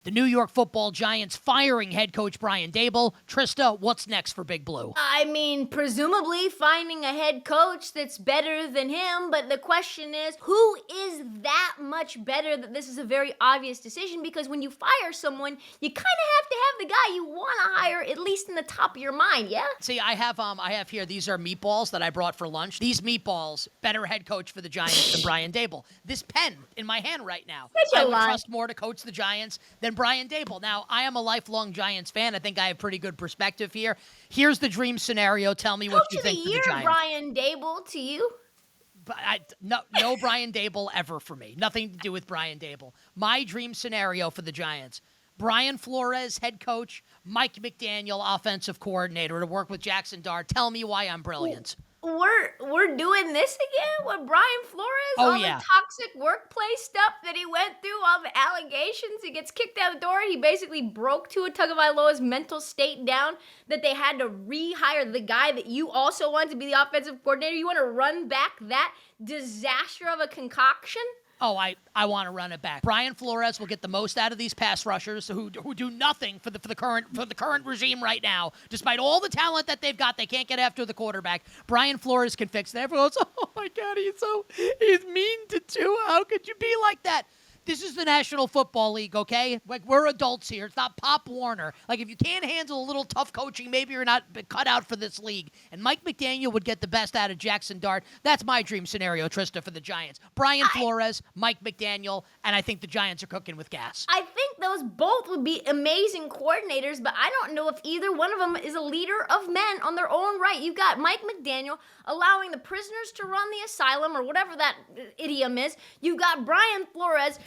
The New York Football Giants firing head coach Brian Daboll. Trysta, what's next for Big Blue? I mean, presumably finding a head coach that's better than him, but the question is, who is that much better that this is a very obvious decision? Because when you fire someone, you kind of have to have the guy you want to hire at least in the top of your mind, yeah? See, I have here, these are meatballs that I brought for lunch. These meatballs, better head coach for the Giants than Brian Daboll. This pen in my hand right now, I would trust more to coach the Giants than Brian Daboll. Now, I am a lifelong Giants fan. I think I have pretty good perspective here. Here's the dream scenario. Tell me what you think for the Giants. Coach of the year, Brian Daboll, to you? But no Brian Daboll ever for me. Nothing to do with Brian Daboll. My dream scenario for the Giants: Brian Flores, head coach; Mike McDaniel, offensive coordinator, to work with Jackson Dart. Tell me why I'm brilliant. We're doing this again with Brian Flores? The toxic workplace stuff that he went through, all the allegations. He gets kicked out the door. He basically broke Tua Tagovailoa's mental state down that they had to rehire the guy that you also want to be the offensive coordinator. You want to run back that disaster of a concoction? Oh, I want to run it back. Brian Flores will get the most out of these pass rushers who do nothing for the current regime right now. Despite all the talent that they've got, they can't get after the quarterback. Brian Flores can fix that. Everyone goes, "Oh my God, he's mean to Tua. How could you be like that?" This is the National Football League, okay? Like, we're adults here. It's not Pop Warner. Like, if you can't handle a little tough coaching, maybe you're not cut out for this league. And Mike McDaniel would get the best out of Jackson Dart. That's my dream scenario, Trysta, for the Giants. Brian Flores, Mike McDaniel, and I think the Giants are cooking with gas. I think those both would be amazing coordinators, but I don't know if either one of them is a leader of men on their own right. You've got Mike McDaniel allowing the prisoners to run the asylum or whatever that idiom is. You've got Brian Flores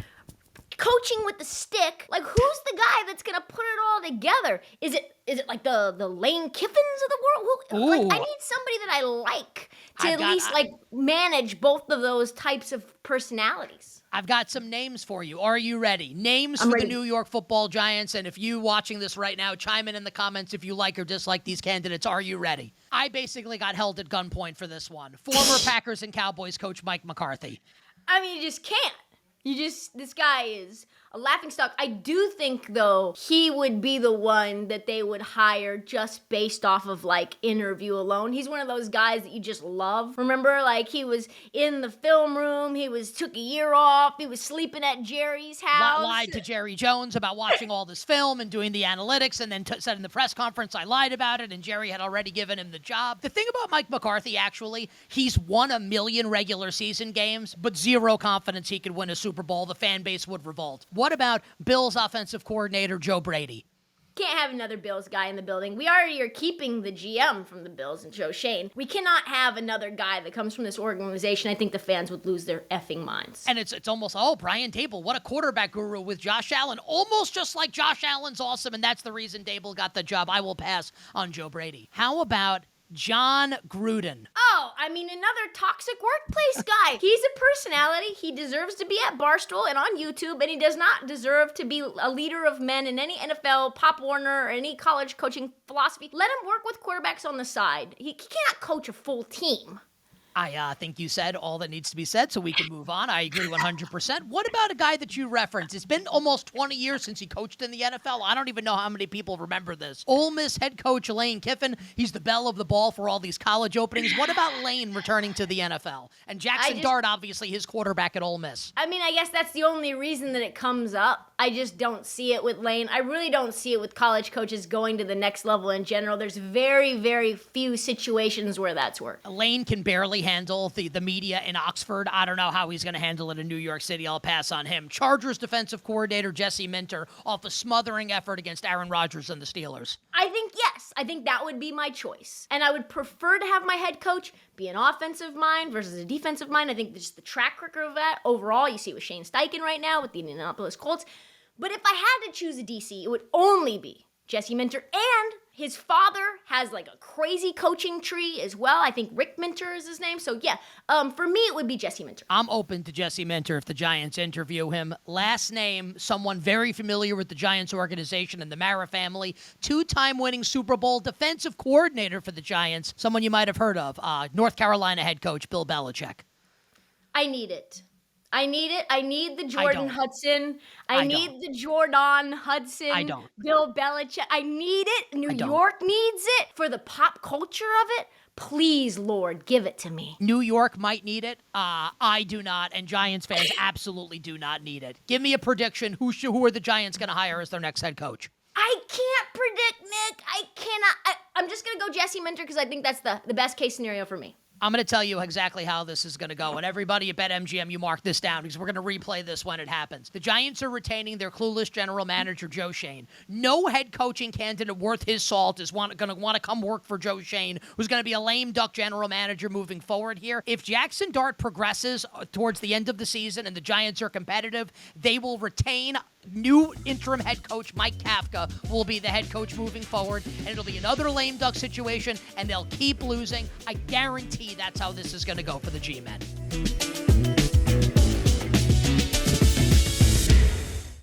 coaching with the stick. Like, who's the guy that's gonna put it all together? Is it like the Lane Kiffins of the world? Like, I need somebody that I like to at least manage both of those types of personalities. I've got some names for you. Are you ready? Names for the New York Football Giants. And if you watching this right now, chime in the comments if you like or dislike these candidates. Are you ready? I basically got held at gunpoint for this one. Former Packers and Cowboys coach Mike McCarthy. I mean, you just can't. This guy is a laughingstock. I do think, though, he would be the one that they would hire just based off of, like, interview alone. He's one of those guys that you just love. Remember, like, he was in the film room. He took a year off. He was sleeping at Jerry's house. Lied to Jerry Jones about watching all this film and doing the analytics, and then said in the press conference, I lied about it, and Jerry had already given him the job. The thing about Mike McCarthy, actually, he's won 1 million regular season games, but zero confidence he could win a Super Bowl. The fan base would revolt. What about Bills offensive coordinator Joe Brady? Can't have another Bills guy in the building. We already are keeping the GM from the Bills and Joe Shane. We cannot have another guy that comes from this organization. I think the fans would lose their effing minds. And it's almost, Brian Daboll, what a quarterback guru with Josh Allen. Almost just like Josh Allen's awesome, and that's the reason Daboll got the job. I will pass on Joe Brady. How about John Gruden? Oh, I mean, another toxic workplace guy. He's a personality. He deserves to be at Barstool and on YouTube, and he does not deserve to be a leader of men in any NFL, Pop Warner, or any college coaching philosophy. Let him work with quarterbacks on the side. He cannot coach a full team. I think you said all that needs to be said, so we can move on. I agree 100%. What about a guy that you referenced? It's been almost 20 years since he coached in the NFL. I don't even know how many people remember this. Ole Miss head coach Lane Kiffin. He's the belle of the ball for all these college openings. What about Lane returning to the NFL? And Jackson Dart, obviously, his quarterback at Ole Miss. I mean, I guess that's the only reason that it comes up. I just don't see it with Lane. I really don't see it with college coaches going to the next level in general. There's very, very few situations where that's worked. Lane can barely handle the media in Oxford. I don't know how he's going to handle it in New York City. I'll pass on him. Chargers defensive coordinator Jesse Minter off a smothering effort against Aaron Rodgers and the Steelers. I think, yes. I think that would be my choice. And I would prefer to have my head coach be an offensive mind versus a defensive mind. I think just the track record of that overall, you see with Shane Steichen right now with the Indianapolis Colts. But if I had to choose a DC, it would only be Jesse Minter, and his father has like a crazy coaching tree as well. I think Rick Minter is his name. So yeah, for me, it would be Jesse Minter. I'm open to Jesse Minter if the Giants interview him. Last name, someone very familiar with the Giants organization and the Mara family. 2-time winning Super Bowl defensive coordinator for the Giants. Someone you might have heard of. North Carolina head coach Bill Belichick. I need it. I need it. I need the Jordan don't. Hudson. I I need don't. the Jordan Hudson. I don't. Bill Belichick. I need it. New don't. York needs it for the pop culture of it. Please, Lord, give it to me. New York might need it. I do not, and Giants fans absolutely do not need it. Give me a prediction. Who are the Giants going to hire as their next head coach? I can't predict, Nick. I cannot. I'm just going to go Jesse Minter because I think that's the best case scenario for me. I'm going to tell you exactly how this is going to go. And everybody at BetMGM, you mark this down because we're going to replay this when it happens. The Giants are retaining their clueless general manager, Joe Schoen. No head coaching candidate worth his salt is going to want to come work for Joe Schoen, who's going to be a lame duck general manager moving forward here. If Jackson Dart progresses towards the end of the season and the Giants are competitive, they will retain new interim head coach Mike Kafka will be the head coach moving forward, and it'll be another lame duck situation, and they'll keep losing. I guarantee that's how this is going to go for the G-Men.